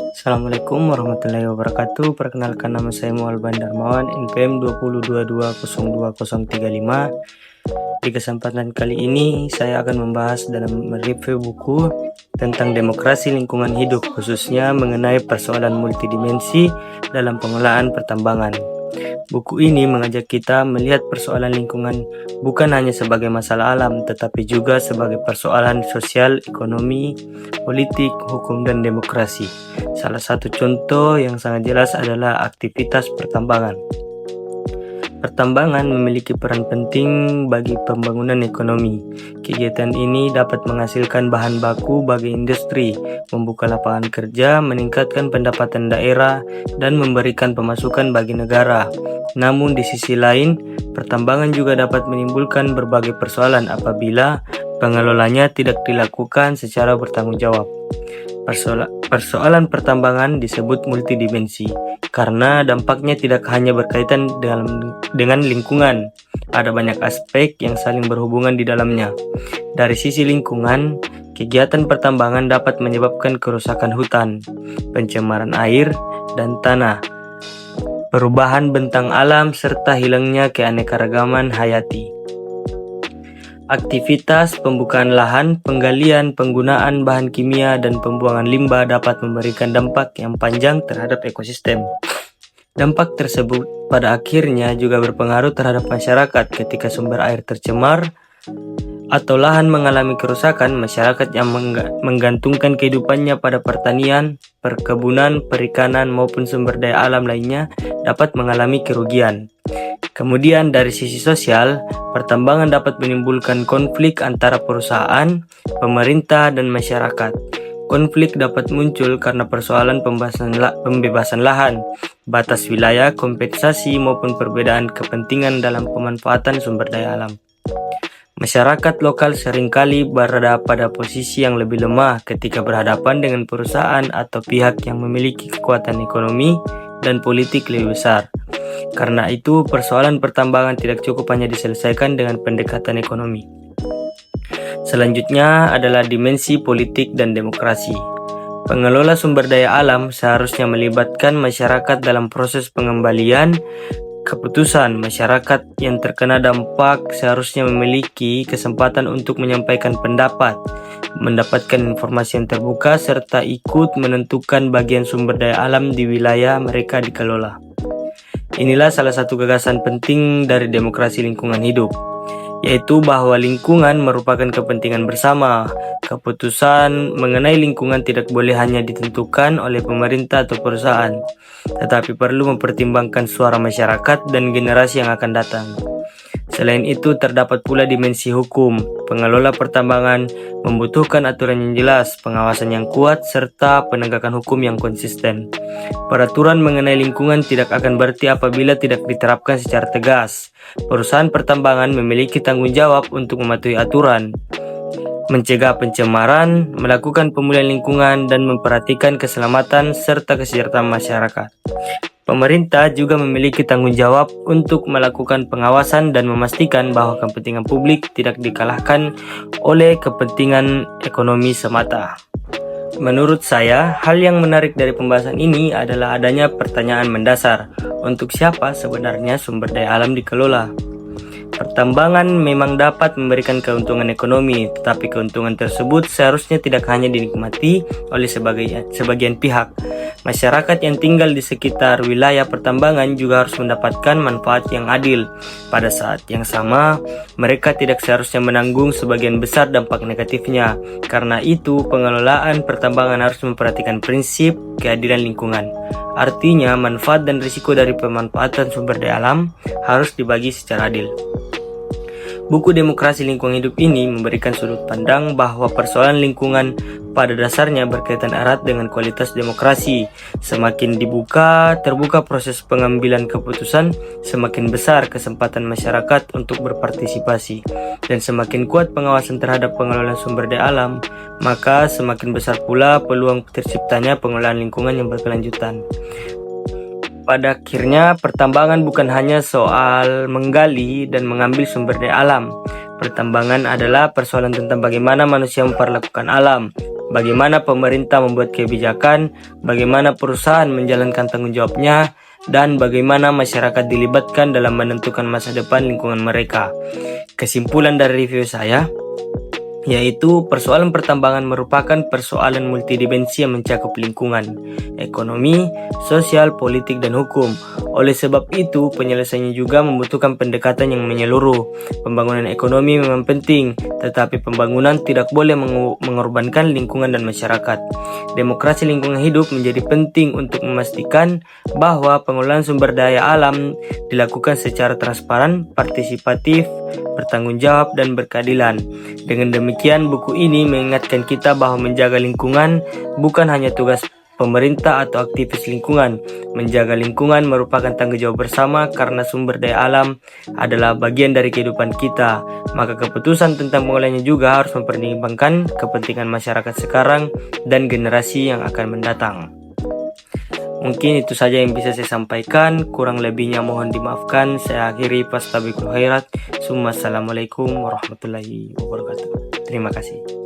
Assalamualaikum warahmatullahi wabarakatuh. Perkenalkan, nama saya Mualban Darmawan, NPM 2022020035. Di kesempatan kali ini saya akan membahas dalam mereview buku tentang demokrasi lingkungan hidup, khususnya mengenai persoalan multidimensi dalam pengelolaan pertambangan. Buku ini mengajak kita melihat persoalan lingkungan bukan hanya sebagai masalah alam, tetapi juga sebagai persoalan sosial, ekonomi, politik, hukum, dan demokrasi. Salah satu contoh yang sangat jelas adalah aktivitas pertambangan. Pertambangan memiliki peran penting bagi pembangunan ekonomi. Kegiatan ini dapat menghasilkan bahan baku bagi industri, membuka lapangan kerja, meningkatkan pendapatan daerah, dan memberikan pemasukan bagi negara. Namun di sisi lain, pertambangan juga dapat menimbulkan berbagai persoalan apabila pengelolanya tidak dilakukan secara bertanggung jawab. Persoalan pertambangan disebut multidimensi karena dampaknya tidak hanya berkaitan dengan lingkungan. Ada banyak aspek yang saling berhubungan di dalamnya. Dari sisi lingkungan, kegiatan pertambangan dapat menyebabkan kerusakan hutan, pencemaran air dan tanah, perubahan bentang alam, serta hilangnya keanekaragaman hayati. Aktivitas pembukaan lahan, penggalian, penggunaan bahan kimia, dan pembuangan limbah dapat memberikan dampak yang panjang terhadap ekosistem. Dampak tersebut pada akhirnya juga berpengaruh terhadap masyarakat. Ketika sumber air tercemar atau lahan mengalami kerusakan, masyarakat yang menggantungkan kehidupannya pada pertanian, perkebunan, perikanan, maupun sumber daya alam lainnya dapat mengalami kerugian. Kemudian dari sisi sosial, pertambangan dapat menimbulkan konflik antara perusahaan, pemerintah, dan masyarakat. Konflik dapat muncul karena persoalan pembebasan lahan, batas wilayah, kompensasi, maupun perbedaan kepentingan dalam pemanfaatan sumber daya alam. Masyarakat lokal seringkali berada pada posisi yang lebih lemah ketika berhadapan dengan perusahaan atau pihak yang memiliki kekuatan ekonomi dan politik lebih besar. Karena itu, persoalan pertambangan tidak cukup hanya diselesaikan dengan pendekatan ekonomi. Selanjutnya adalah dimensi politik dan demokrasi. Pengelola sumber daya alam seharusnya melibatkan masyarakat dalam proses pengembalian keputusan. Masyarakat yang terkena dampak seharusnya memiliki kesempatan untuk menyampaikan pendapat, mendapatkan informasi yang terbuka, serta ikut menentukan bagian sumber daya alam di wilayah mereka dikelola. Inilah salah satu gagasan penting dari demokrasi lingkungan hidup, yaitu bahwa lingkungan merupakan kepentingan bersama. Keputusan mengenai lingkungan tidak boleh hanya ditentukan oleh pemerintah atau perusahaan, tetapi perlu mempertimbangkan suara masyarakat dan generasi yang akan datang. Selain itu, terdapat pula dimensi hukum. Pengelola pertambangan membutuhkan aturan yang jelas, pengawasan yang kuat, serta penegakan hukum yang konsisten. Peraturan mengenai lingkungan tidak akan berarti apabila tidak diterapkan secara tegas. Perusahaan pertambangan memiliki tanggung jawab untuk mematuhi aturan, mencegah pencemaran, melakukan pemulihan lingkungan, dan memperhatikan keselamatan serta kesejahteraan masyarakat. Pemerintah juga memiliki tanggung jawab untuk melakukan pengawasan dan memastikan bahwa kepentingan publik tidak dikalahkan oleh kepentingan ekonomi semata. Menurut saya, hal yang menarik dari pembahasan ini adalah adanya pertanyaan mendasar. Untuk siapa sebenarnya sumber daya alam dikelola? Pertambangan memang dapat memberikan keuntungan ekonomi, tetapi keuntungan tersebut seharusnya tidak hanya dinikmati oleh sebagian pihak. Masyarakat yang tinggal di sekitar wilayah pertambangan juga harus mendapatkan manfaat yang adil. Pada saat yang sama, mereka tidak seharusnya menanggung sebagian besar dampak negatifnya. Karena itu, pengelolaan pertambangan harus memperhatikan prinsip keadilan lingkungan. Artinya, manfaat dan risiko dari pemanfaatan sumber daya alam harus dibagi secara adil. Buku Demokrasi Lingkungan Hidup ini memberikan sudut pandang bahwa persoalan lingkungan pada dasarnya berkaitan erat dengan kualitas demokrasi. Semakin terbuka proses pengambilan keputusan, semakin besar kesempatan masyarakat untuk berpartisipasi. Dan semakin kuat pengawasan terhadap pengelolaan sumber daya alam, maka semakin besar pula peluang terciptanya pengelolaan lingkungan yang berkelanjutan. Pada akhirnya, pertambangan bukan hanya soal menggali dan mengambil sumber daya alam. Pertambangan adalah persoalan tentang bagaimana manusia memperlakukan alam, bagaimana pemerintah membuat kebijakan, bagaimana perusahaan menjalankan tanggung jawabnya, dan bagaimana masyarakat dilibatkan dalam menentukan masa depan lingkungan mereka. Kesimpulan dari review saya, yaitu persoalan pertambangan merupakan persoalan multidimensi yang mencakup lingkungan, ekonomi, sosial, politik, dan hukum. Oleh sebab itu, penyelesaiannya juga membutuhkan pendekatan yang menyeluruh. Pembangunan ekonomi memang penting, tetapi pembangunan tidak boleh mengorbankan lingkungan dan masyarakat. Demokrasi lingkungan hidup menjadi penting untuk memastikan bahwa pengelolaan sumber daya alam dilakukan secara transparan, partisipatif, bertanggung jawab, dan berkeadilan. Dengan demikian, buku ini mengingatkan kita bahwa menjaga lingkungan bukan hanya tugas pemerintah atau aktivis lingkungan. Menjaga lingkungan merupakan tanggung jawab bersama karena sumber daya alam adalah bagian dari kehidupan kita. Maka keputusan tentang pengolahannya juga harus mempertimbangkan kepentingan masyarakat sekarang dan generasi yang akan mendatang. Mungkin itu saja yang bisa saya sampaikan, kurang lebihnya mohon dimaafkan. Saya akhiri, fastabiqul khairat. Assalamualaikum warahmatullahi wabarakatuh. Terima kasih.